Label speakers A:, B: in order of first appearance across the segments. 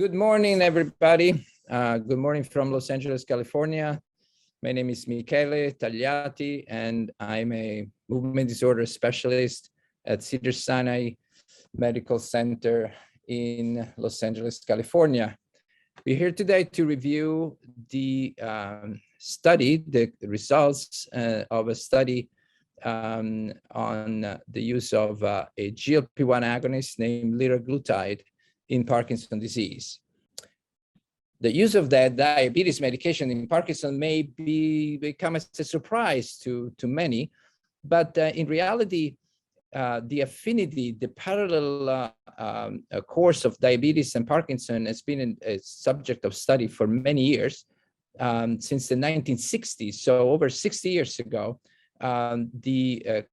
A: Good morning, everybody. Good morning from Los Angeles, California. My name is Michele Tagliati, and I'm a movement disorder specialist at Cedars-Sinai Medical Center in Los Angeles, California. We're here today to review the the results of a study on the use of a GLP-1 agonist named liraglutide in Parkinson's disease. The use of that diabetes medication in Parkinson may become a surprise to many, but in reality, the affinity, the parallel course of diabetes and Parkinson has been a subject of study for many years, since the 1960s. So over 60 years ago, the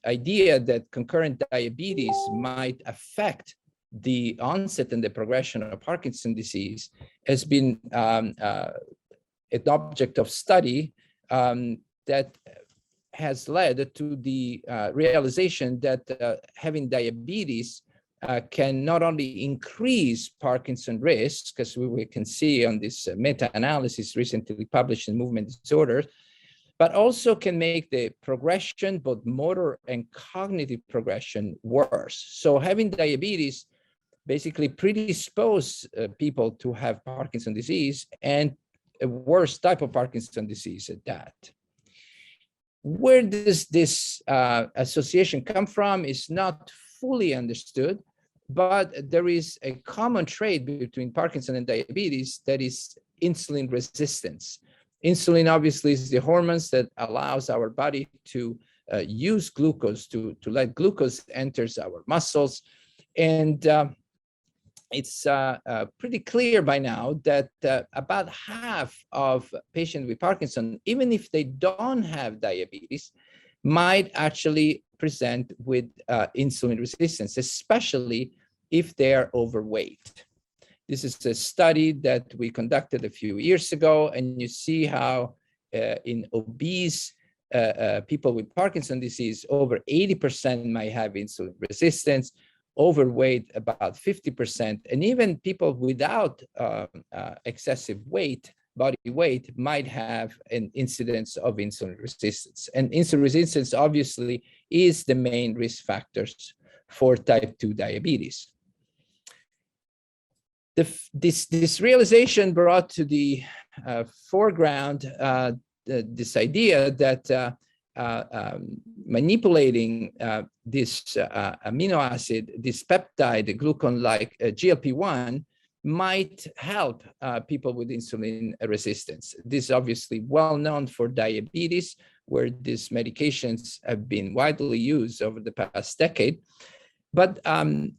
A: idea that concurrent diabetes might affect the onset and the progression of Parkinson's disease has been an object of study that has led to the realization that having diabetes can not only increase Parkinson's risk, as we can see on this meta-analysis recently published in Movement Disorders, but also can make the progression, both motor and cognitive progression, worse. So having diabetes basically predispose people to have Parkinson's disease, and a worse type of Parkinson's disease at that. Where does this association come from is not fully understood, but there is a common trait between Parkinson and diabetes, that is insulin resistance. Insulin obviously is the hormones that allows our body to use glucose, to let glucose enters our muscles. And it's pretty clear by now that about half of patients with Parkinson, even if they don't have diabetes, might actually present with insulin resistance, especially if they're overweight. This is a study that we conducted a few years ago, and you see how in obese people with Parkinson's disease, over 80% might have insulin resistance, overweight about 50%, and even people without excessive weight, body weight, might have an incidence of insulin resistance. And insulin resistance obviously is the main risk for type 2 diabetes. This realization brought to the foreground this idea that manipulating this amino acid, this peptide, glucagon-like GLP-1, might help people with insulin resistance. This is obviously well known for diabetes, where these medications have been widely used over the past decade. But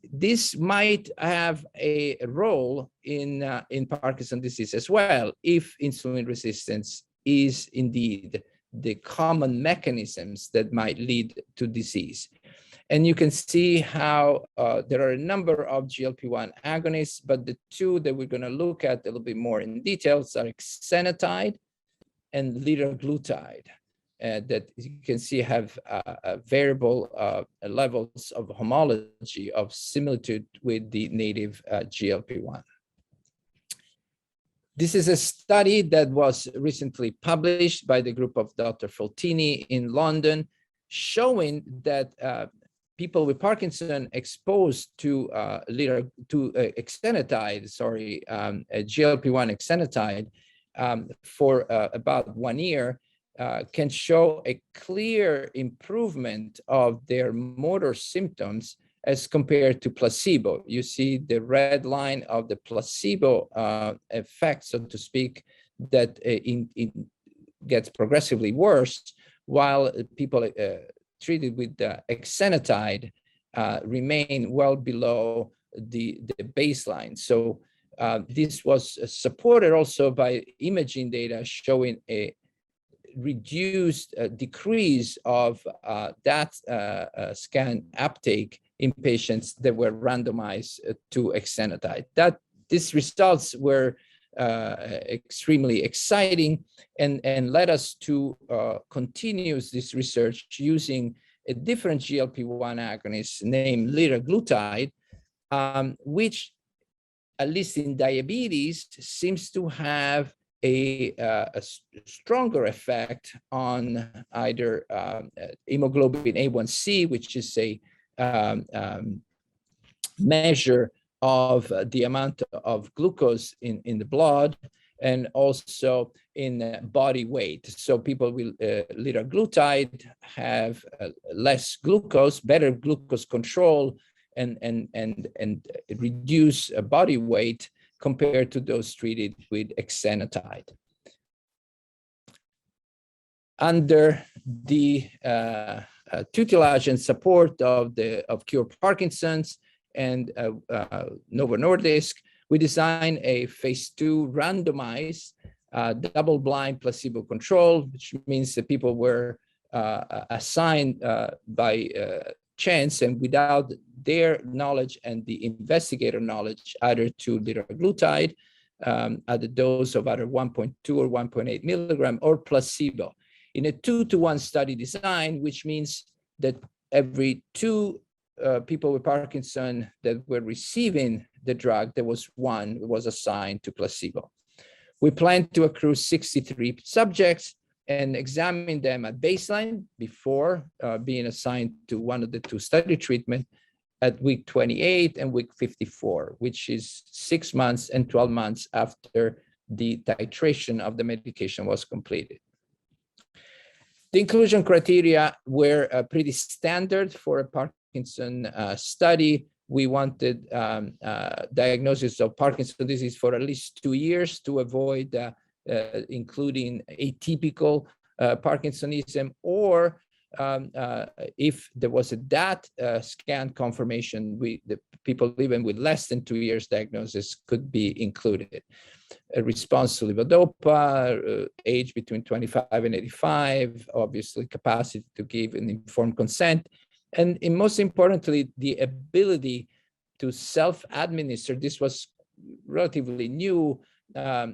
A: this might have a role in Parkinson's disease as well, if insulin resistance is indeed the common mechanisms that might lead to disease. And you can see how there are a number of GLP-1 agonists, but the two that we're going to look at a little bit more in details are exenatide and liraglutide, that you can see have variable levels of homology, of similitude with the native GLP-1. This is a study that was recently published by the group of Dr. Foltini in London, showing that people with Parkinson exposed to exenatide, GLP-1 exenatide, for about 1 year, can show a clear improvement of their motor symptoms as compared to placebo. You see the red line of the placebo effect, so to speak, that gets progressively worse, while people treated with exenatide remain well below the baseline. So this was supported also by imaging data showing a reduced decrease of that scan uptake in patients that were randomized to exenatide. These results were extremely exciting and led us to continue this research using a different GLP-1 agonist named liraglutide, which at least in diabetes, seems to have a stronger effect on either hemoglobin A1C, which is a measure of the amount of glucose in the blood, and also in body weight. So people with liraglutide have less glucose, better glucose control, and reduce body weight compared to those treated with exenatide. Under the tutelage and support of Cure Parkinson's and Novo Nordisk, we designed a phase 2 randomized double-blind placebo control, which means that people were assigned by chance and without their knowledge and the investigator knowledge, either to liraglutide at a dose of either 1.2 or 1.8 milligram, or placebo, in a 2-to-1 study design, which means that every 2 people with Parkinson that were receiving the drug, there was one who was assigned to placebo. We plan to accrue 63 subjects and examine them at baseline before being assigned to one of the 2 study treatments at week 28 and week 54, which is 6 months and 12 months after the titration of the medication was completed. The inclusion criteria were pretty standard for a Parkinson study. We wanted diagnosis of Parkinson's disease for at least 2 years to avoid including atypical Parkinsonism, or if there was a DAT scan confirmation, the people even with less than 2 years diagnosis could be included. A response to levodopa, age between 25 and 85, obviously capacity to give an informed consent, and most importantly, the ability to self-administer. This was relatively new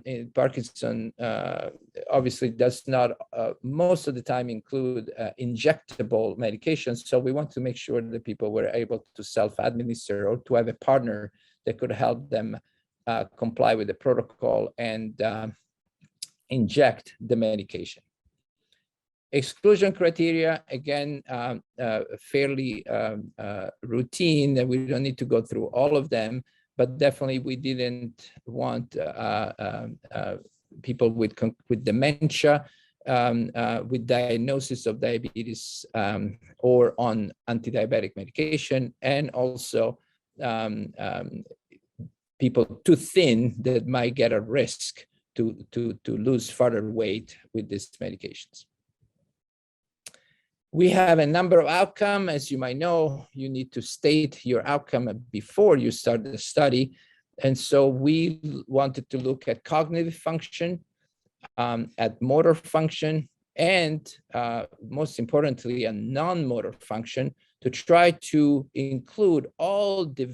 A: in Parkinson. Obviously does not most of the time include injectable medications. So we want to make sure that people were able to self-administer, or to have a partner that could help them comply with the protocol and inject the medication. Exclusion criteria, again, fairly routine, and we don't need to go through all of them, but definitely we didn't want people with dementia, with diagnosis of diabetes, or on anti-diabetic medication, and also people too thin that might get a risk to lose further weight with these medications. We have a number of outcomes. As you might know, you need to state your outcome before you start the study. And so we wanted to look at cognitive function, at motor function, and most importantly, a non-motor function, to try to include all the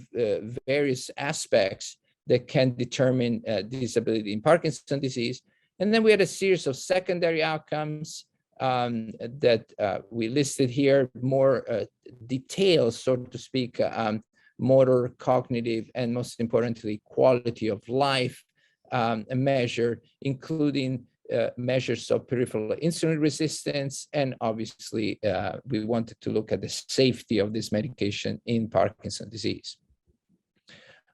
A: various aspects that can determine disability in Parkinson's disease. And then we had a series of secondary outcomes that we listed here, more details, so to speak, motor, cognitive, and most importantly, quality of life measure, including measures of peripheral insulin resistance. And obviously, we wanted to look at the safety of this medication in Parkinson's disease.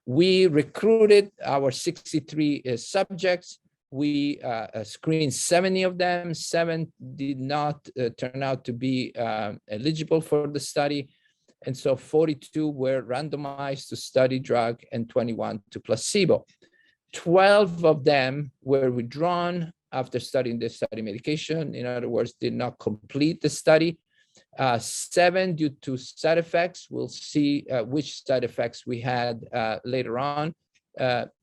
A: We recruited our 63 subjects. We screened 70 of them. 7 did not turn out to be eligible for the study. And so 42 were randomized to study drug and 21 to placebo. 12 of them were withdrawn after studying the study medication. In other words, did not complete the study. 7 due to side effects. We'll see which side effects we had later on.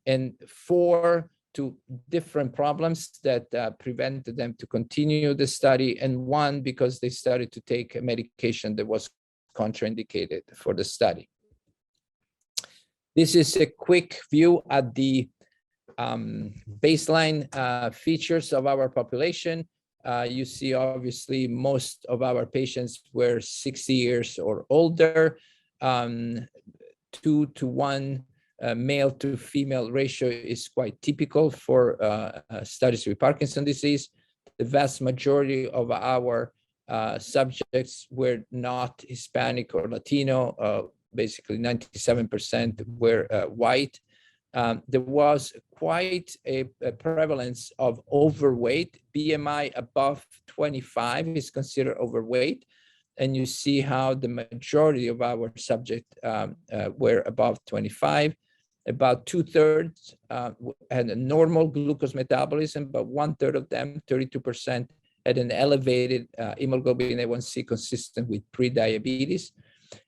A: And 4 to different problems that prevented them to continue the study, and 1 because they started to take a medication that was contraindicated for the study. This is a quick view at the baseline features of our population. You see, obviously, most of our patients were 60 years or older. 2 to 1 male to female ratio is quite typical for studies with Parkinson's disease. The vast majority of our subjects were not Hispanic or Latino. Basically 97% were white. There was quite a prevalence of overweight. BMI above 25 is considered overweight. And you see how the majority of our subjects were above 25. About 2/3 had a normal glucose metabolism, but 1/3 of them, 32%, had an elevated hemoglobin A1C consistent with pre-diabetes.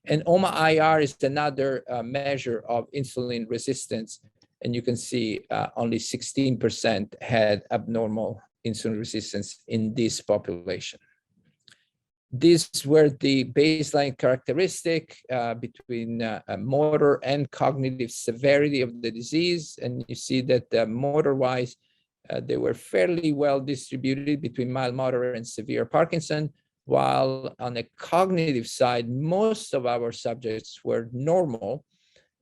A: And OMA-IR is another measure of insulin resistance. And you can see only 16% had abnormal insulin resistance in this population. These were the baseline characteristic between motor and cognitive severity of the disease. And you see that motor-wise, they were fairly well distributed between mild, moderate, and severe Parkinson, while on the cognitive side, most of our subjects were normal,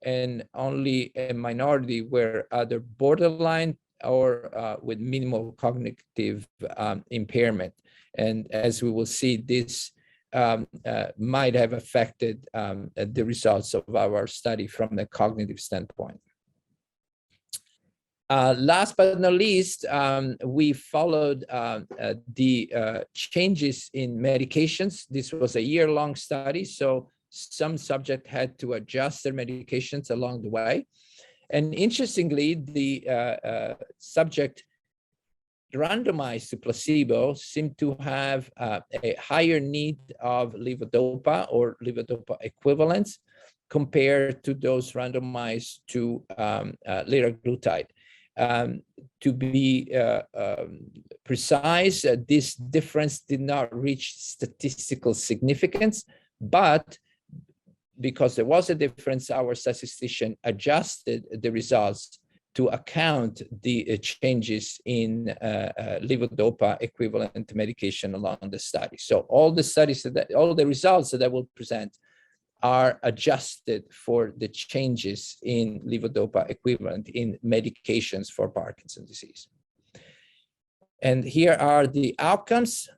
A: and only a minority were either borderline or with minimal cognitive impairment. And as we will see, this might have affected the results of our study from the cognitive standpoint. Last but not least, we followed the changes in medications. This was a year-long study, so some subjects had to adjust their medications along the way. And interestingly, the subject randomized to placebo seemed to have a higher need of levodopa or levodopa equivalents compared to those randomized to liraglutide. To be precise, this difference did not reach statistical significance, but because there was a difference, our statistician adjusted the results to account the changes in levodopa equivalent medication along the study. So all the studies, all the results that I will present are adjusted for the changes in levodopa equivalent in medications for Parkinson's disease. And here are the outcomes.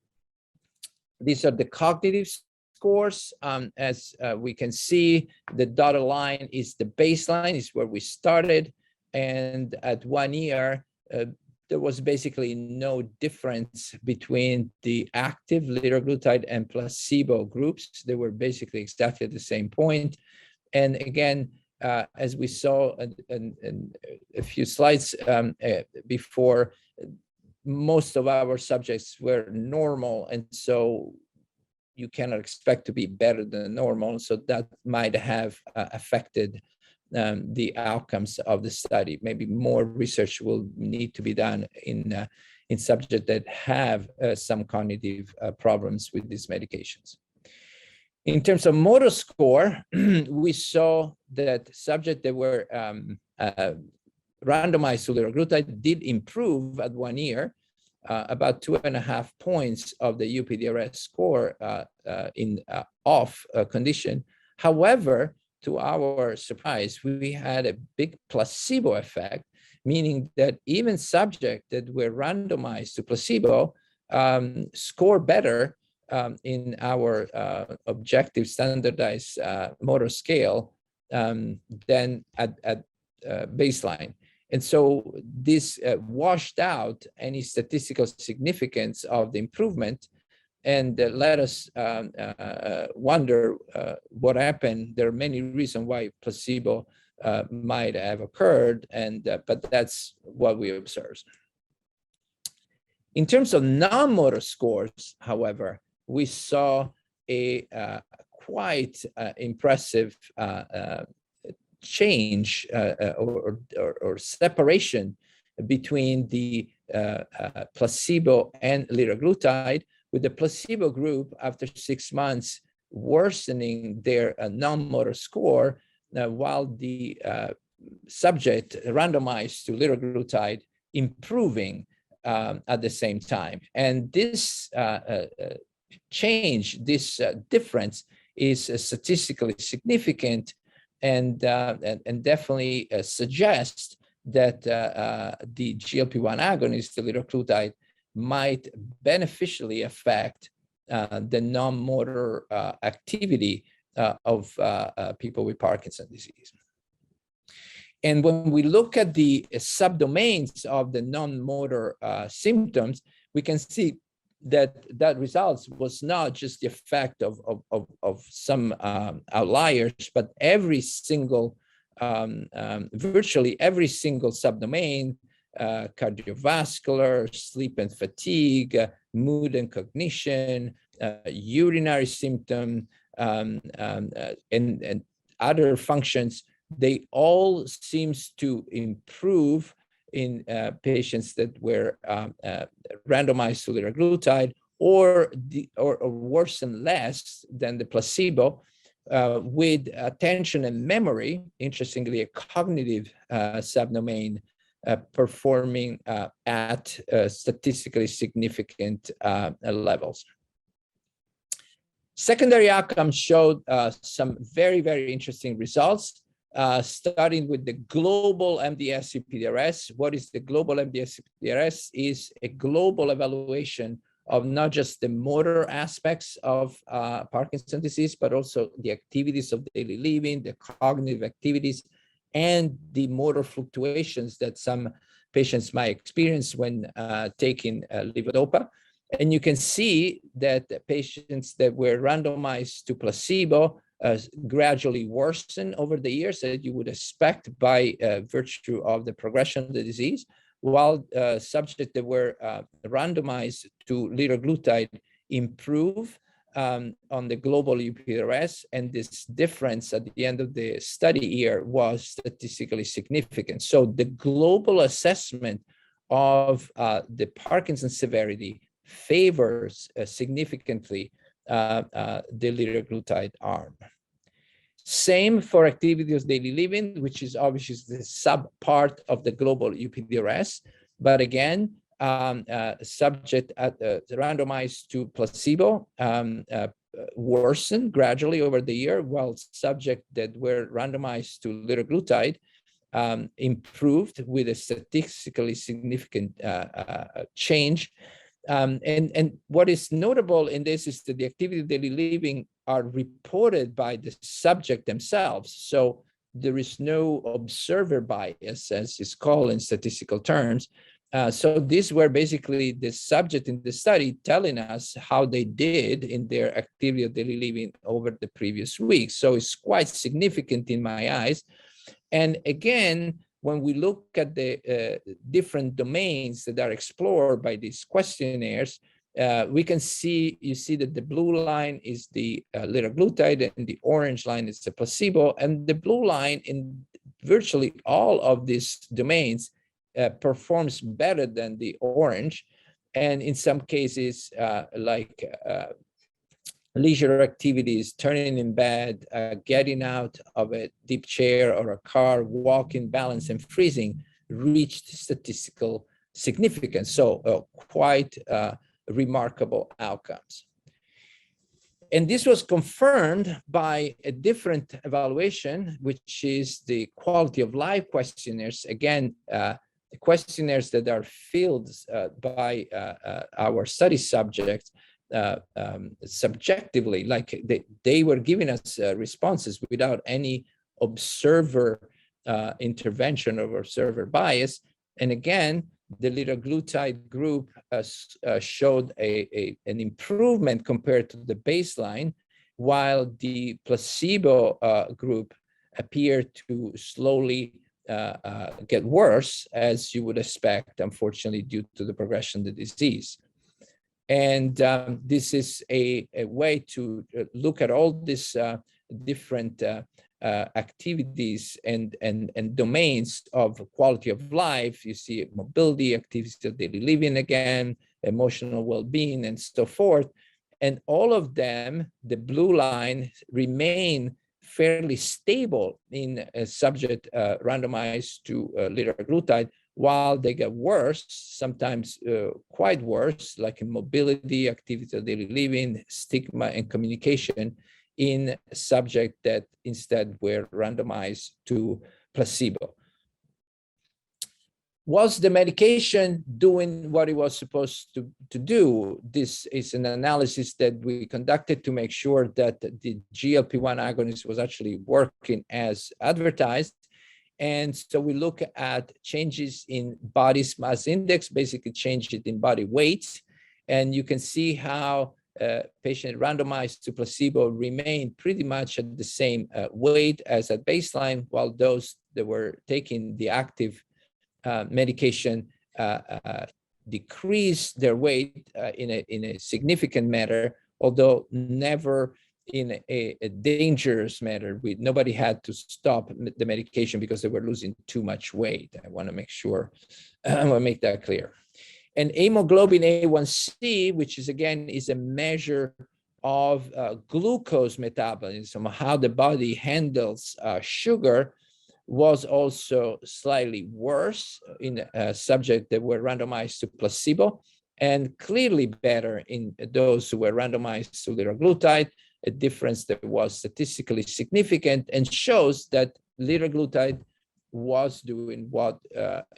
A: These are the cognitive scores. As we can see, the dotted line is the baseline, is where we started. And at 1 year, there was basically no difference between the active liraglutide and placebo groups. They were basically exactly at the same point. And again, as we saw in a few slides before, most of our subjects were normal. And so you cannot expect to be better than normal. So that might have affected the outcomes of the study. Maybe more research will need to be done in subjects that have some cognitive problems with these medications. In terms of motor score, we saw that subjects that were randomized to liraglutide did improve at 1 year, about 2.5 points of the UPDRS score in off condition. However, to our surprise, we had a big placebo effect, meaning that even subjects that were randomized to placebo score better in our objective standardized motor scale than at baseline. And so this washed out any statistical significance of the improvement, and let us wonder what happened. There are many reasons why placebo might have occurred, but that's what we observed. In terms of non-motor scores, however, we saw a quite impressive change or separation between the placebo and liraglutide, with the placebo group after 6 months worsening their non-motor score, while the subject randomized to liraglutide improving at the same time. And this change, this difference is statistically significant and definitely suggests that the GLP-1 agonist, the liraglutide, might beneficially affect the non-motor activity of people with Parkinson's disease. And when we look at the subdomains of the non-motor symptoms, we can see that results was not just the effect of some outliers, but every single, virtually every single subdomain, cardiovascular, sleep and fatigue, mood and cognition, urinary symptom, and other functions, they all seems to improve in patients that were randomized to liraglutide, or worsen less than the placebo, with attention and memory, interestingly, a cognitive subdomain performing at statistically significant levels. Secondary outcomes showed some very, very interesting results. Starting with the global MDS-UPDRS. What is the global MDS-UPDRS? Is a global evaluation of not just the motor aspects of Parkinson's disease, but also the activities of daily living, the cognitive activities, and the motor fluctuations that some patients might experience when taking levodopa. And you can see that the patients that were randomized to placebo gradually worsen over the years, as you would expect by virtue of the progression of the disease, while subjects that were randomized to liraglutide improve on the global UPDRS, and this difference at the end of the study year was statistically significant. So the global assessment of the Parkinson's severity favors significantly the liraglutide arm. Same for activity of daily living, which is obviously the sub-part of the global UPDRS. But again, subject randomized to placebo worsened gradually over the year, while subjects that were randomized to liraglutide improved with a statistically significant change. And what is notable in this is that the activity of daily living are reported by the subject themselves. So there is no observer bias, as is called in statistical terms. So these were basically the subject in the study telling us how they did in their activity of daily living over the previous week. So it's quite significant in my eyes. And again, when we look at the different domains that are explored by these questionnaires, we can see, you see that the blue line is the liraglutide and the orange line is the placebo, and the blue line in virtually all of these domains performs better than the orange. And in some cases, like leisure activities, turning in bed, getting out of a deep chair or a car, walking, balance, and freezing reached statistical significance. So quite remarkable outcomes. And this was confirmed by a different evaluation, which is the quality of life questionnaires. Again, the questionnaires that are filled by our study subjects subjectively, like they were giving us responses without any observer intervention or observer bias. And again, the liraglutide group showed an improvement compared to the baseline, while the placebo group appeared to slowly get worse, as you would expect, unfortunately, due to the progression of the disease. And this is a way to look at all these different activities and domains of quality of life. You see mobility, activities of daily living again, emotional well-being, and so forth. And all of them, the blue line, remain fairly stable in a subject randomized to liraglutide, while they get worse, sometimes quite worse, like in mobility, activity of daily living, stigma, and communication, in subjects that instead were randomized to placebo. Was the medication doing what it was supposed to do? This is an analysis that we conducted to make sure that the GLP-1 agonist was actually working as advertised. And so we look at changes in body mass index, basically changes in body weight. And you can see how patient randomized to placebo remained pretty much at the same weight as at baseline, while those that were taking the active medication decrease their weight in a significant manner, although never in a dangerous manner. Nobody had to stop the medication because they were losing too much weight. I want to make sure, I want to make that clear. And hemoglobin A1C, which is again is a measure of glucose metabolism, how the body handles sugar, was also slightly worse in subjects that were randomized to placebo, and clearly better in those who were randomized to liraglutide, a difference that was statistically significant and shows that liraglutide was doing what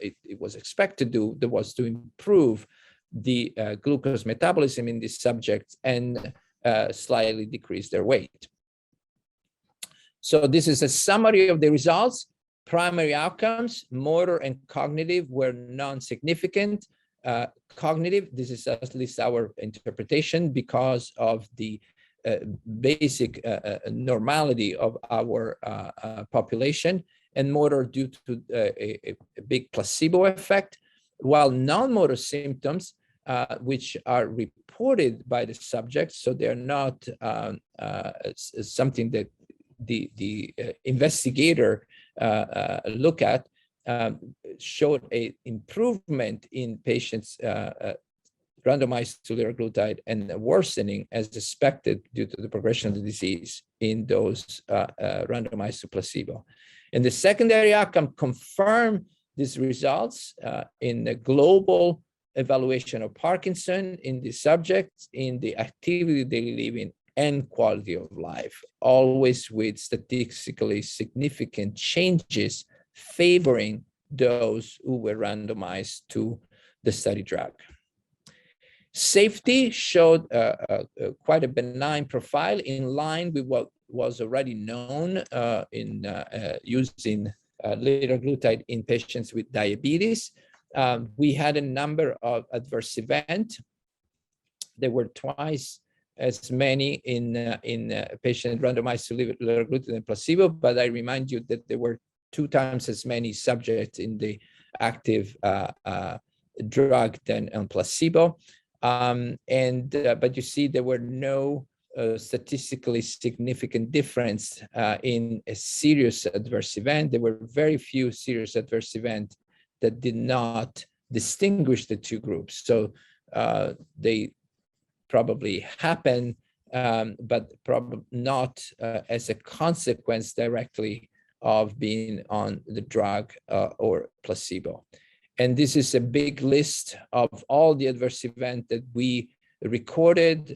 A: it was expected to do, that was to improve the glucose metabolism in these subjects and slightly decrease their weight. So this is a summary of the results. Primary outcomes, motor and cognitive, were non-significant. Cognitive, this is at least our interpretation because of the basic normality of our population, and motor due to a big placebo effect, while non-motor symptoms, which are reported by the subject, so they're not something that the investigator look at, showed an improvement in patients randomized to liraglutide and a worsening as expected due to the progression of the disease in those randomized to placebo. And the secondary outcome confirmed these results in the global evaluation of Parkinson in the subjects, in the activity of daily living and quality of life, always with statistically significant changes favoring those who were randomized to the study drug. Safety showed quite a benign profile in line with what was already known in using liraglutide in patients with diabetes. We had a number of adverse events. There were twice as many in patients randomized to liraglutide and placebo, but I remind you that there were 2 times as many subjects in the active drug than on placebo. But you see there were no statistically significant difference in a serious adverse event. There were very few serious adverse events that did not distinguish the 2 groups. So they probably happen, but probably not as a consequence directly of being on the drug or placebo. And this is a big list of all the adverse events that we recorded.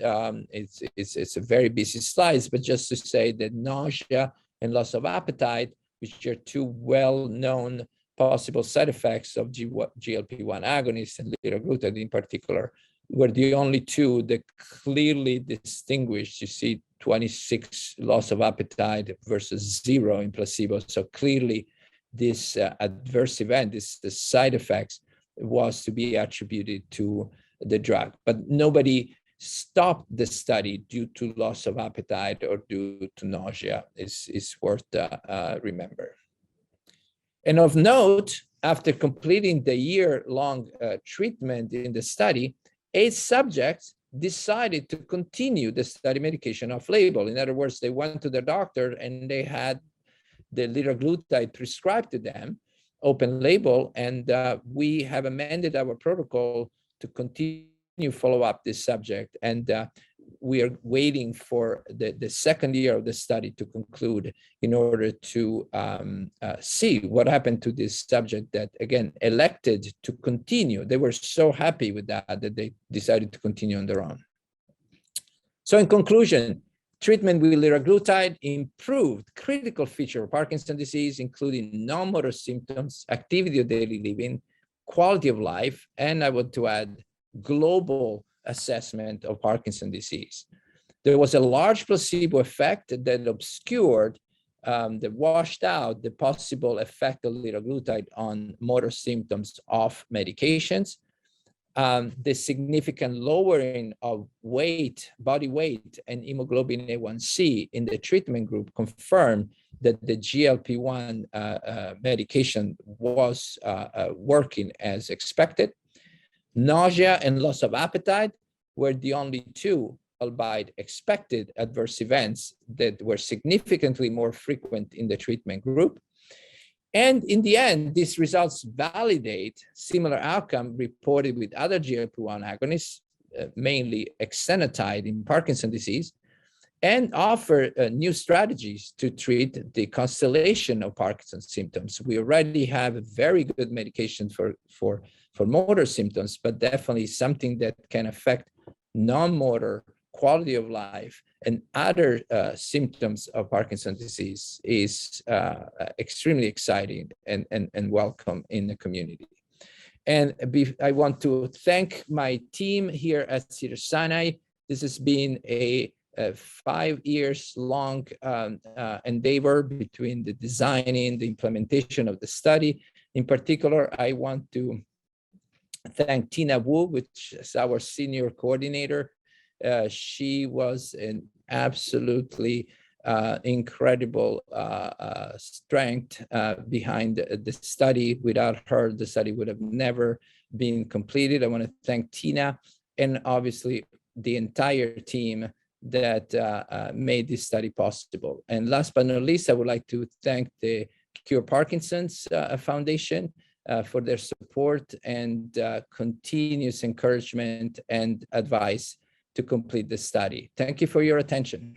A: It's a very busy slides, but just to say that nausea and loss of appetite, which are 2 well-known possible side effects of GLP-1 agonists and liraglutide in particular, were the only 2 that clearly distinguished. You see 26 loss of appetite versus 0 in placebo. So clearly this adverse event, the side effects, was to be attributed to the drug. But nobody stopped the study due to loss of appetite or due to nausea. Is worth remember. And of note, after completing the year-long treatment in the study, 8 subjects decided to continue the study medication off-label. In other words, they went to their doctor and they had the liraglutide prescribed to them, open label, and we have amended our protocol to continue follow up this subject. And we are waiting for the second year of the study to conclude in order to see what happened to this subject that, again, elected to continue. They were so happy with that they decided to continue on their own. So in conclusion, Treatment with liraglutide improved critical feature of Parkinson's disease, including non-motor symptoms, activity of daily living, quality of life, and I want to add global assessment of Parkinson's disease. There was a large placebo effect that obscured, that washed out the possible effect of liraglutide on motor symptoms of medications. The significant lowering of weight, body weight, and hemoglobin A1C in the treatment group confirmed that the GLP-1 medication was working as expected. Nausea and loss of appetite were the only two, albeit expected, adverse events that were significantly more frequent in the treatment group. And in the end, these results validate similar outcome reported with other GLP-1 agonists, mainly exenatide in Parkinson's disease, and offer new strategies to treat the constellation of Parkinson's symptoms. We already have a very good medication for motor symptoms, but definitely something that can affect non-motor quality of life and other symptoms of Parkinson's disease is extremely exciting and welcome in the community. And I want to thank my team here at Cedars-Sinai. This has been a 5 years long endeavor between the designing, the implementation of the study. In particular, I want to thank Tina Wu, which is our senior coordinator. She was an absolutely incredible strength behind the study. Without her, the study would have never been completed. I want to thank Tina and obviously the entire team that made this study possible. And last but not least, I would like to thank the Cure Parkinson's Foundation for their support and continuous encouragement and advice to complete the study. Thank you for your attention.